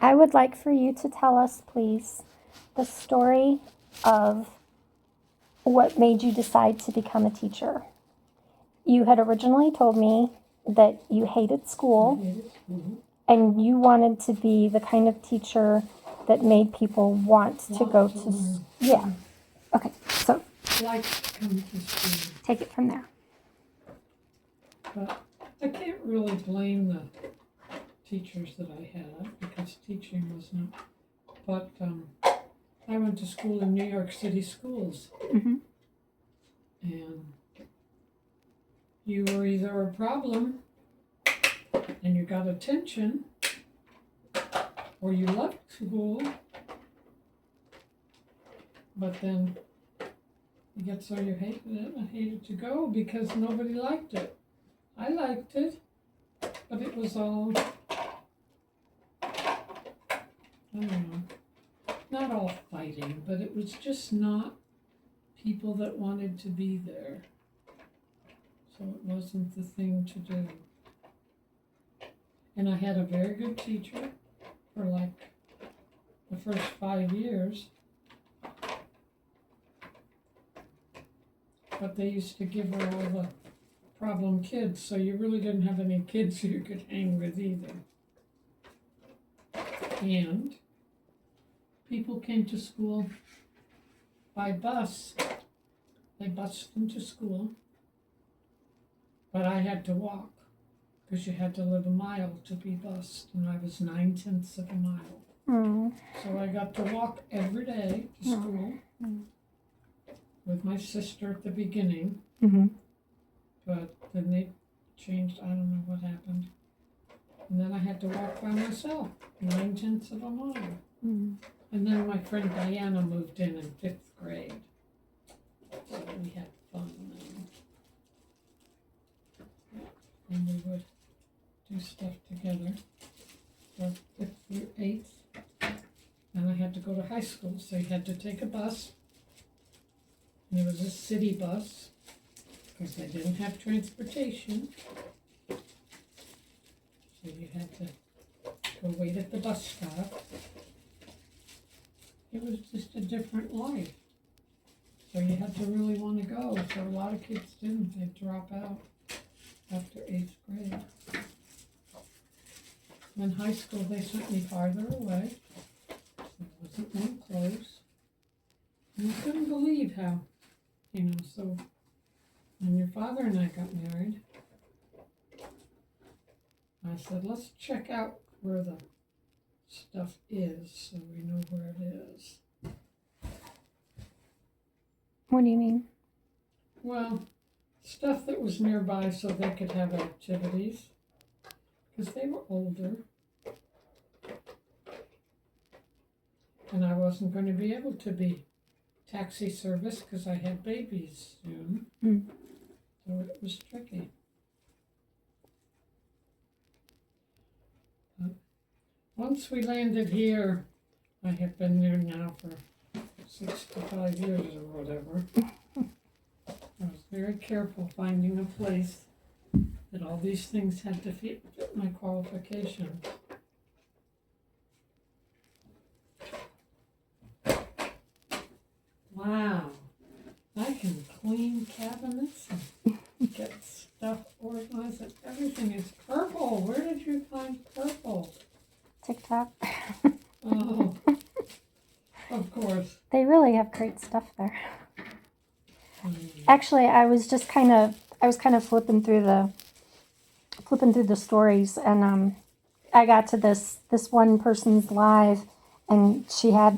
I would like for you to tell us, please, the story of what made you decide to become a teacher. You had originally told me that you hated school and you wanted to be the kind of teacher that made people want to go to school. Yeah. Okay, so Like to come to school. Take it from there. But I can't really blame the teachers that I had because teaching was not. But I went to school in New York City schools. Mm-hmm. And you were either a problem and you got attention, or you loved school, but then you get so you hated it. I hated to go because nobody liked it. I liked it, but it was all, I don't know, not all fighting, but it was just not people that wanted to be there. So it wasn't the thing to do. And I had a very good teacher for like the first 5 years. But they used to give her all the problem kids, so you really didn't have any kids you could hang with either. And people came to school by bus. They bused them to school. But I had to walk because you had to live a mile to be bused, and I was 9/10 of a mile. Mm. So I got to walk every day to school with my sister at the beginning. Mm-hmm. But then they changed, I don't know what happened. And then I had to walk by myself, 9/10 of a mile. Mm. And then my friend Diana moved in 5th grade. So we had fun then. And we would do stuff together for 5th through 8th. And I had to go to high school, so you had to take a bus. And it was a city bus, because they didn't have transportation. So you had to go wait at the bus stop. It was just a different life. So you had to really want to go. So a lot of kids didn't. They'd drop out after 8th grade. In high school, they sent me farther away. So it wasn't one close. And I couldn't believe how, so when your father and I got married, I said, let's check out where the stuff is so we know where it is. What do you mean? Well, stuff that was nearby so they could have activities, because they were older. And I wasn't going to be able to be taxi service because I had babies soon. Mm. So it was tricky. But once we landed here, I have been there now for 65 years or whatever. I was very careful finding a place that all these things had to fit my qualifications. Wow, I can clean cabinets and get stuff organized, and everything is purple. Where did you find purple? TikTok. Oh, of course. They really have great stuff there. Actually, I was kind of flipping through the stories, and I got to this one person's live, and she had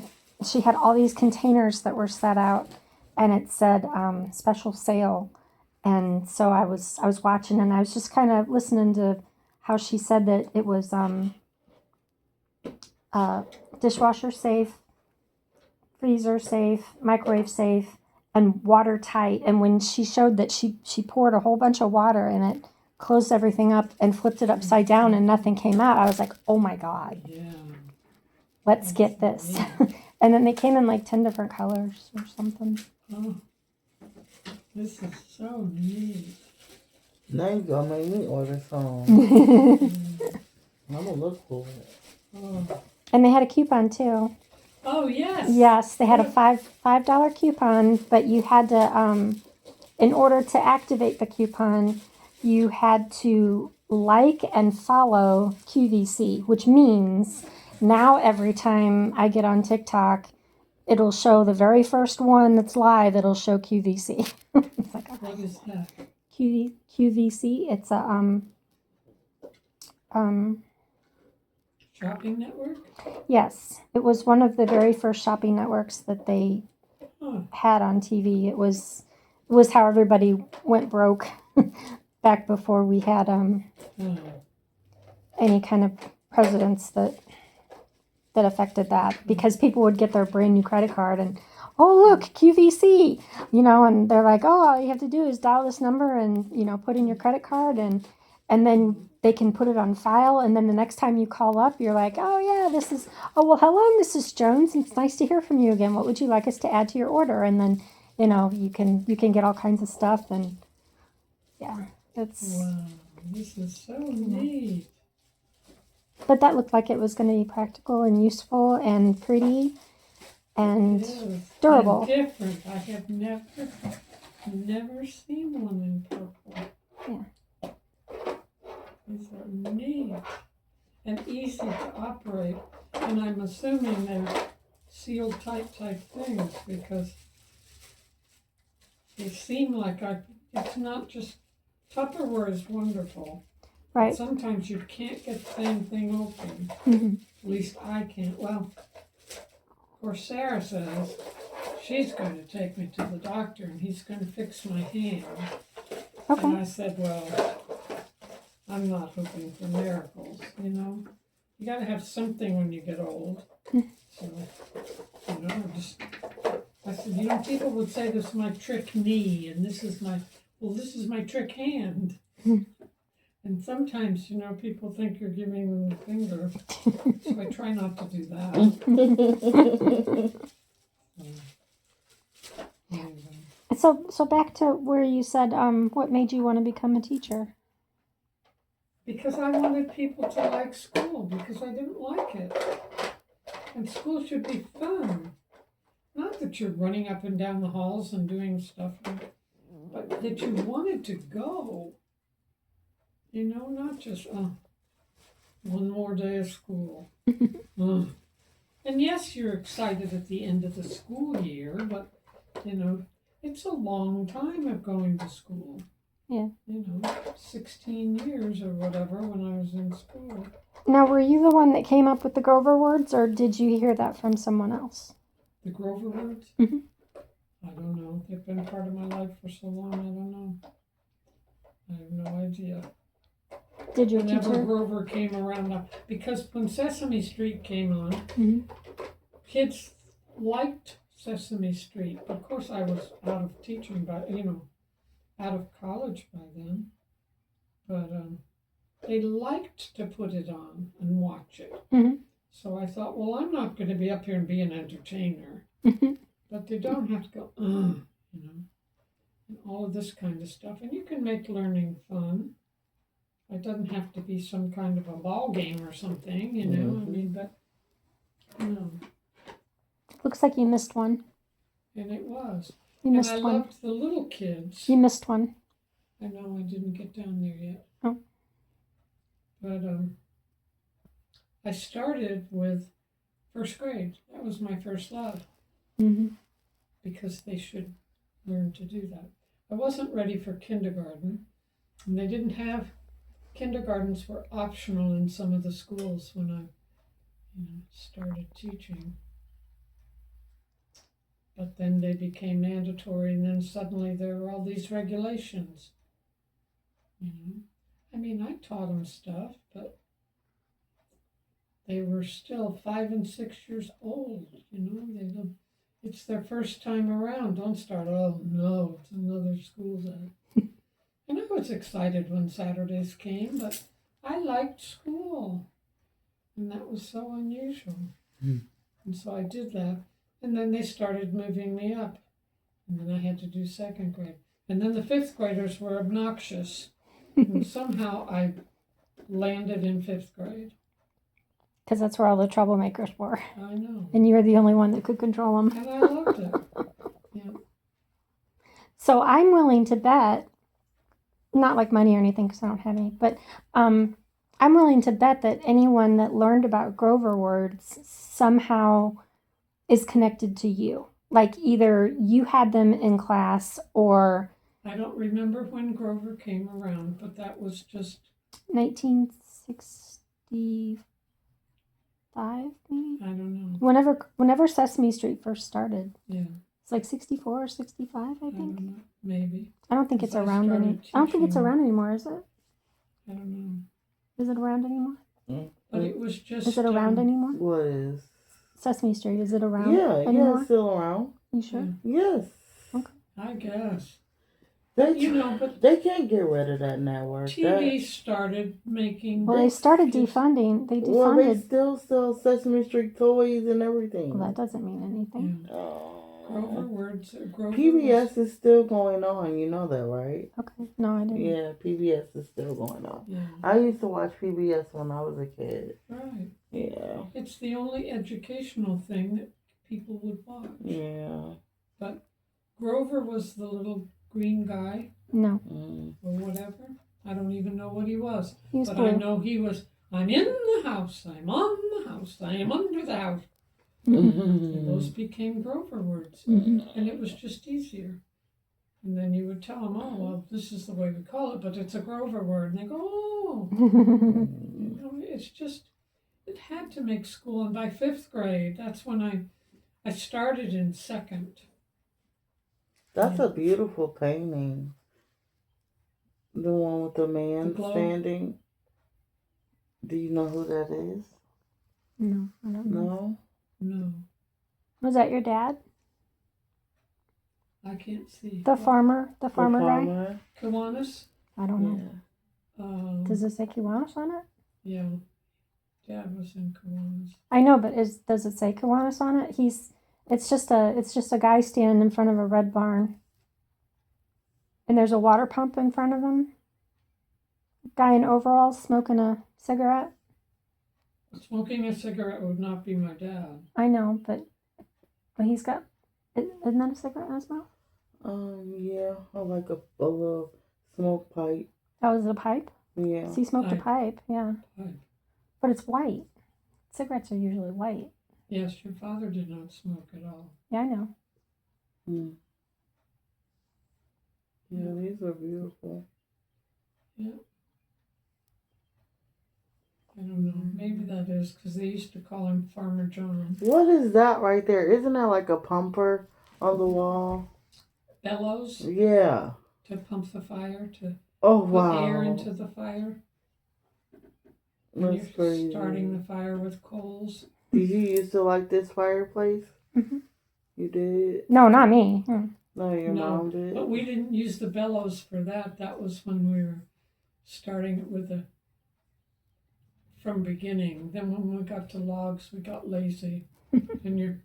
all these containers that were set out, and it said special sale, and so I was watching, and I was just kind of listening to how she said that it was dishwasher safe, freezer safe, microwave safe, and watertight. And when she showed that she poured a whole bunch of water in it, closed everything up, and flipped it upside down, and nothing came out, I was like, oh my God. Yeah. Let's get this. And then they came in like 10 different colors or something. Oh, this is so neat. Now you gonna make me order some. I'm gonna look for it. Oh, And they had a coupon too. Oh, yes. Yes, they had a $5 coupon, but you had to, in order to activate the coupon, you had to like and follow QVC, which means now every time I get on TikTok, it'll show the very first one that's live, it'll show QVC. It's like, What is that? QVC, it's a, Shopping network? yes, it was one of the very first shopping networks that they Huh. had on TV. It was how everybody went broke back before we had Oh. any kind of presidents that affected that, because people would get their brand new credit card and, oh look, QVC, and they're like, oh, all you have to do is dial this number and put in your credit card, and then they can put it on file, and then the next time you call up, you're like, oh yeah, well, hello, Mrs. Jones, it's nice to hear from you again. What would you like us to add to your order? And then you can get all kinds of stuff, and yeah, it's. Wow, this is so neat. But that looked like it was going to be practical and useful and pretty and Yes. durable. And different. I have never seen one in purple. Yeah. These are neat and easy to operate. And I'm assuming they're sealed type things, because they seem like it's not just, Tupperware is wonderful. Right. Sometimes you can't get the same thing open. Mm-hmm. At least I can't. Well, of course, Sarah says she's going to take me to the doctor and he's going to fix my hand. Okay. And I said, well, I'm not hoping for miracles, You got to have something when you get old. So, I said, people would say this is my trick knee and this is my trick hand. And sometimes, people think you're giving them the finger. So I try not to do that. Anyway. So back to where you said, what made you want to become a teacher? Because I wanted people to like school, because I didn't like it. And school should be fun. Not that you're running up and down the halls and doing stuff, but that you wanted to go. Not just, one more day of school. And yes, you're excited at the end of the school year, but, it's a long time of going to school. Yeah. 16 years or whatever when I was in school. Now, were you the one that came up with the Grover words, or did you hear that from someone else? The Grover words? Mm-hmm. I don't know. They've been part of my life for so long, I don't know. I have no idea. Did your Whenever teacher? Grover came around, because when Sesame Street came on, Mm-hmm. kids liked Sesame Street. Of course, I was out of teaching, out of college by then. But they liked to put it on and watch it. Mm-hmm. So I thought, well, I'm not going to be up here and be an entertainer. Mm-hmm. But they don't have to go, and all of this kind of stuff. And you can make learning fun. It doesn't have to be some kind of a ball game or something, but, Looks like you missed one. And it was. You missed and I one. loved the little kids. You missed one. I know I didn't get down there yet. Oh. But I started with first grade. That was my first love. Mm-hmm. Because they should learn to do that. I wasn't ready for kindergarten. And they didn't have, kindergartens were optional in some of the schools when I started teaching. But then they became mandatory, and then suddenly there were all these regulations. I taught them stuff, but they were still 5 and 6 years old. It's their first time around. Don't start, oh no, it's another school day. And I was excited when Saturdays came, but I liked school. And that was so unusual. And so I did that. And then they started moving me up. And then I had to do second grade. And then the fifth graders were obnoxious. And somehow I landed in fifth grade. because that's where all the troublemakers were. I know. And you were the only one that could control them. And I loved it. Yeah. So I'm willing to bet, not like money or anything because I don't have any, but I'm willing to bet that anyone that learned about Grover words somehow is connected to you. Like either you had them in class or I don't remember when Grover came around, but that was just 1965, maybe? I don't know. Whenever Sesame Street first started. Yeah. It's like 64 or 65, I I think. don't know. Maybe. I don't think it's Because I around started I don't think it's teaching. around anymore, is it? I don't know. Is it around anymore? But it was just. Is it around anymore? What is? Sesame Street, is it around Yeah, anymore? it's still around. You sure? Yes. I guess. They, You know, but they can't get rid of that network. TV started making. Well, they started just- defunding. They Well, they defunded. still sell Sesame Street toys and everything. Well, that doesn't mean anything. Yeah. Oh. Grover words. Grover PBS is still going on. You know that, right? Okay. No, I didn't. Yeah, PBS is still going on. Yeah. I used to watch PBS when I was a kid. Right. Yeah. It's the only educational thing that people would watch. Yeah. But Grover was the little green guy No. or whatever. I don't even know what he was. He was But blue. I know he was, I'm in the house, I'm on the house, I am under the house. Mm-hmm. And those became Grover words. And it was just easier. And then you would tell them, oh, well, this is the way we call it, but it's a Grover word. And they go, oh. You know, it's just, it had to make school. And by 5th grade, that's when I started in 2nd. That's a beautiful painting. The one with the man The globe? standing. Do you know who that is? No, I don't know. No? No, Was that your dad? I can't see. The farmer guy? farmer? Kiwanis? I don't know. Yeah. Does it say Kiwanis on it? Yeah. Dad was in Kiwanis. I know, but does it say Kiwanis on it? It's just a guy standing in front of a red barn. And there's a water pump in front of him. Guy in overalls smoking a cigarette. Smoking a cigarette would not be my dad. I know, but he's got, isn't that a cigarette in his mouth? Yeah, I like a little smoke pipe. That was a pipe? Yeah. So he smoked a pipe, yeah. Pipe. But it's white. Cigarettes are usually white. Yes, your father did not smoke at all. Yeah, I know. Yeah, these are beautiful. Yeah. I don't know. Maybe that is because they used to call him Farmer John. What is that right there? Isn't that like a pumper on the wall? Bellows Yeah. to pump the fire, to Oh, put wow. air into the fire. When That's you're crazy. starting the fire with coals. Did you used to like this fireplace? Mm-hmm. You did? No, not me. No, your No, mom did? but we didn't use the bellows for that. That was when we were starting it with from beginning. Then when we got to logs, we got lazy. And your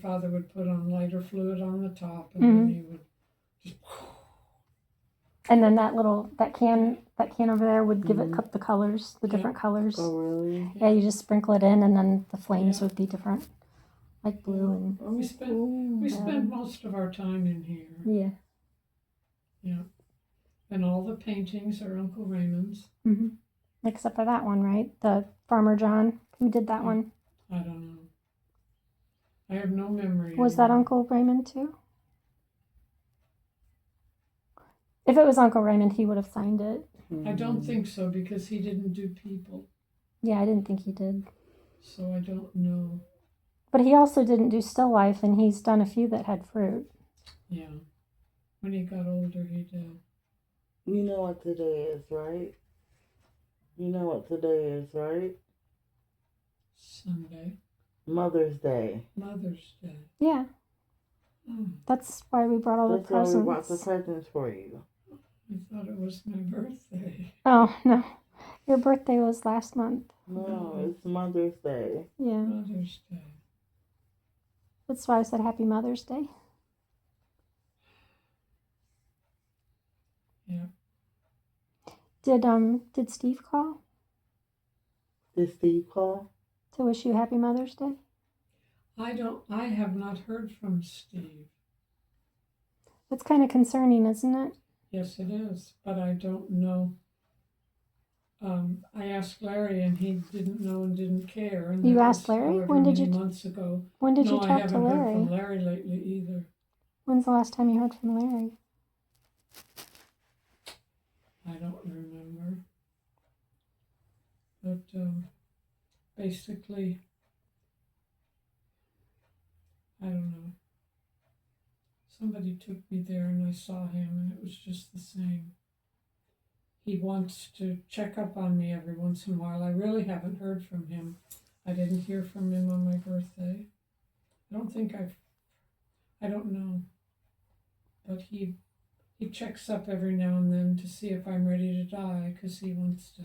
father would put on lighter fluid on the top, and then he would just. And then that can over there would give it the colors, the different colors. Oh, really? Yeah, you just sprinkle it in, and then the flames would be different, like blue and. Oh, We spent most of our time in here. Yeah. Yeah. And all the paintings are Uncle Raymond's. Mm-hmm. Except for that one, right? The Farmer John. Who did that one? I don't know. I have no memory. Was that Uncle Raymond too? If it was Uncle Raymond, he would have signed it. I don't think so because he didn't do people. Yeah, I didn't think he did. So I don't know. But he also didn't do still life, and he's done a few that had fruit. Yeah. When he got older, he did. You know what today is, right? You know what today is, right? Sunday. Mother's Day. Mother's Day. Yeah. Oh, That's why we brought all That's the why presents. we brought the presents for you. I thought it was my birthday. Oh, no. Your birthday was last month. No, it's Mother's Day. Yeah. Mother's Day. That's why I said Happy Mother's Day. Yeah. Did Steve call? Did Steve call? to wish you happy Mother's Day? I have not heard from Steve. It's kind of concerning, isn't it? Yes, it is, but I don't know. I asked Larry, and he didn't know and didn't care. And You that asked was Larry? however When did many you months ago. When did you No, I talk to haven't heard from Larry? Larry lately either. When's the last time you heard from Larry? I don't remember. But basically, I don't know. Somebody took me there and I saw him, and it was just the same. He wants to check up on me every once in a while. I really haven't heard from him. I didn't hear from him on my birthday. I don't think I don't know. But he checks up every now and then to see if I'm ready to die, because he wants to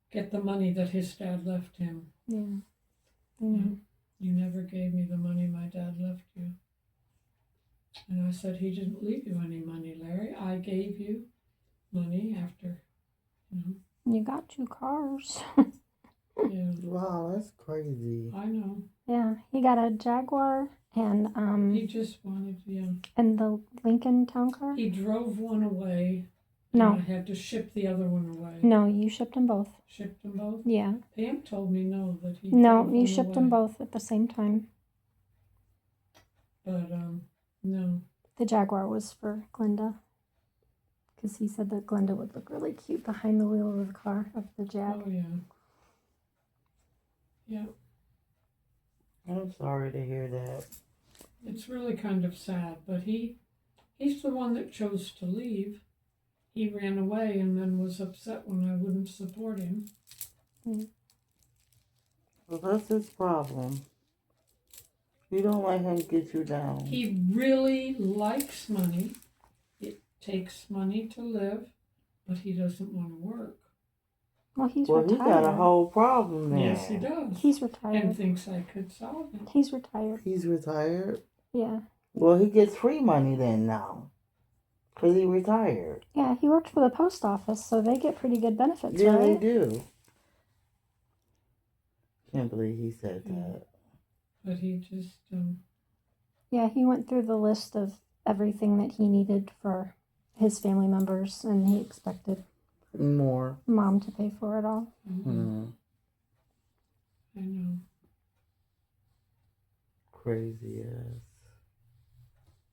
get the money that his dad left him. Yeah. Yeah. You never gave me the money my dad left you. And I said, he didn't leave you any money, Larry. I gave you money after, You got 2 cars. Yeah, Wow, that's crazy. I know. Yeah, he got a Jaguar and He just wanted, and the Lincoln Town Car. He drove one away. And No, I had to ship the other one away. no, you shipped them both. Shipped them both? Yeah. Pam told me no, that he No, drove you one shipped away. them both at the same time. But, no. The Jaguar was for Glenda. Because he said that Glenda would look really cute behind the wheel of the car, of the Jag. Oh, yeah. Yeah, I'm sorry to hear that. it's really kind of sad, but he's the one that chose to leave. He ran away and then was upset when I wouldn't support him. Well, that's his problem. You don't let him get you down. He really likes money. It takes money to live, but he doesn't want to work. Well, he's Well, retired. he got a whole problem there. Yes, he does. He's And retired. thinks I could solve it. He's retired. He's retired? Yeah. Well, he gets free money then now. Because he retired. Yeah, he worked for the post office, so they get pretty good benefits, Yeah, right? they do. Can't believe he said that. But he just, Yeah, he went through the list of everything that he needed for his family members, and he expected More. Mom to pay for it all. I know. Crazy ass.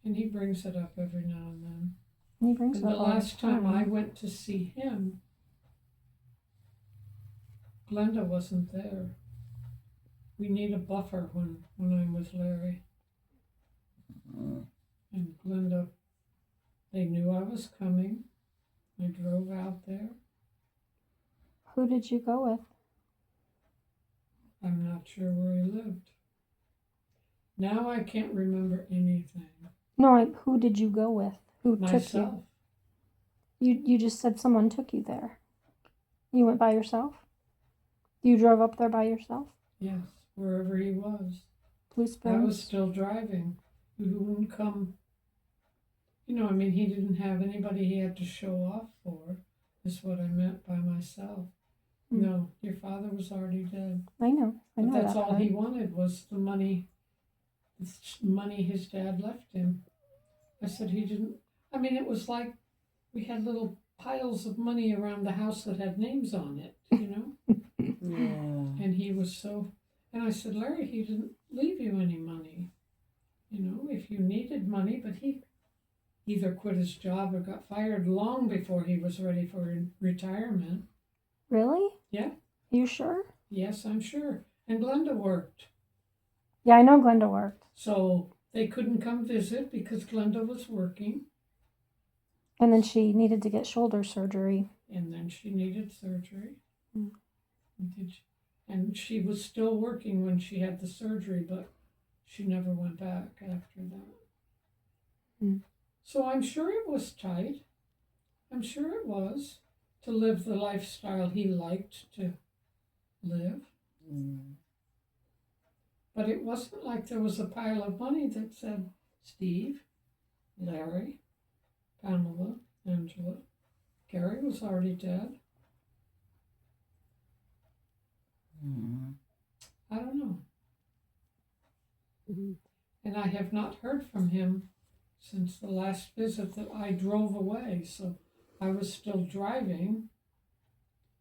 And he brings it up every now and then. And he brings And it the up all last the time I went to see him, Glenda wasn't there. We need a buffer when I'm with Larry. And Glenda, they knew I was coming. I drove out there. Who did you go with? I'm not sure where he lived. Now I can't remember anything. No, who did you go with? Who took Myself. you? You just said someone took you there. You went by yourself? You drove up there by yourself? Yes, wherever he was. Blue I was Springs? still driving. He wouldn't come. He didn't have anybody he had to show off for. Is what I meant by myself. No, your father was already dead. I know But that's that all part. he wanted was the money his dad left him. I said he didn't. It was like we had little piles of money around the house that had names on it, Yeah. And he was so. And I said, Larry, he didn't leave you any money. If you needed money, but he either quit his job or got fired long before he was ready for retirement. Really? Yeah. You sure? Yes, I'm sure. And Glenda worked. Yeah, I know Glenda worked. So they couldn't come visit because Glenda was working. And then she needed to get shoulder surgery. And then she needed surgery. Mm. And she was still working when she had the surgery, but she never went back after that. Mm. So I'm sure it was tight. I'm sure it was to live the lifestyle he liked to live. But it wasn't like there was a pile of money that said Steve, Larry, Pamela, Angela. Gary was already dead. Mm. I don't know. Mhm. And I have not heard from him since the last visit that I drove away. So I was still driving.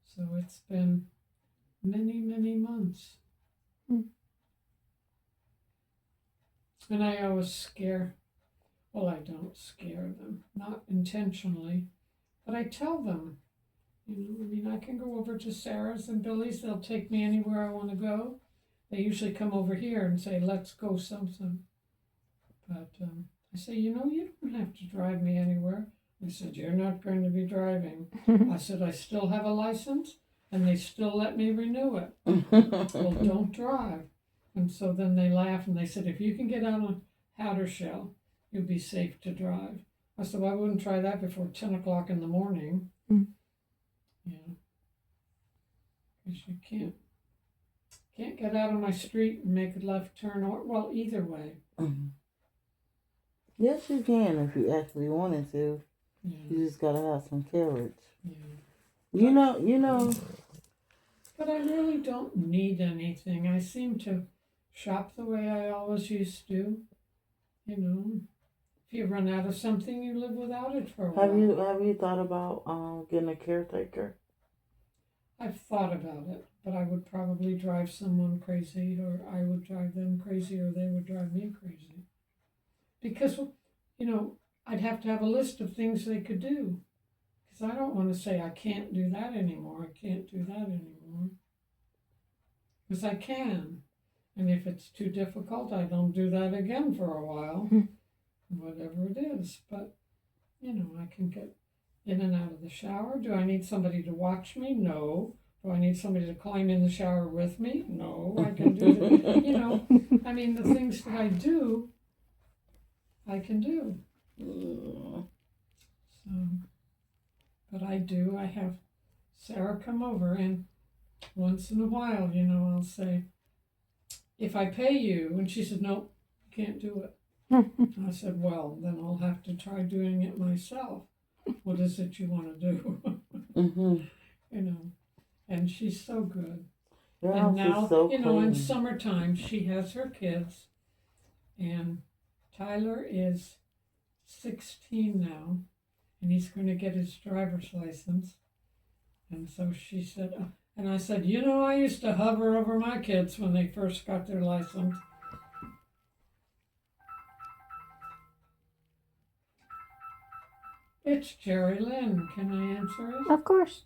So it's been many, many months. Mm. And I always scare, well, I don't scare them, not intentionally, but I tell them, you know, I mean, I can go over to Sarah's and Billy's, they'll take me anywhere I want to go. They usually come over here and say, let's go something. But I say, you know, you don't have to drive me anywhere. They said, you're not going to be driving. I said, I still have a license, and they still let me renew it. Well, don't drive. And so then they laughed and they said, if you can get out on Hattershell, you'll be safe to drive. I said, well, I wouldn't try that before 10 o'clock in the morning. Mm. You know, because you can't get out on my street and make a left turn, or, well, either way. Mhm. Yes, you can if you actually wanted to. Yeah, You just gotta have some courage. yeah. You know. But I really don't need anything. I seem to shop the way I always used to. You know, if you run out of something, you live without it for a while. Have you thought about getting a caretaker? I've thought about it, but I would probably drive someone crazy, or I would drive them crazy, or they would drive me crazy. Because, you know, I'd have to have a list of things they could do. Because I don't want to say I can't do that anymore, I can't do that anymore. Because I can. And if it's too difficult, I don't do that again for a while, whatever it is. But, you know, I can get in and out of the shower. Do I need somebody to watch me? No. Do I need somebody to climb in the shower with me? No. I can do that. You know, I mean, the things that I do, I can do. So, but I do. I have Sarah come over, and once in a while, you know, I'll say, if I pay you, and she said, no, you can't do it. I said, well, then I'll have to try doing it myself. What is it you want to do? Mm-hmm. You know, and she's so good. Your And house now, is so you know, in clean. summertime, she has her kids, and Tyler is 16 now, and he's going to get his driver's license. And so she said, and I said, you know, I used to hover over my kids when they first got their license. It's Jerry Lynn. Can I answer it? Of course.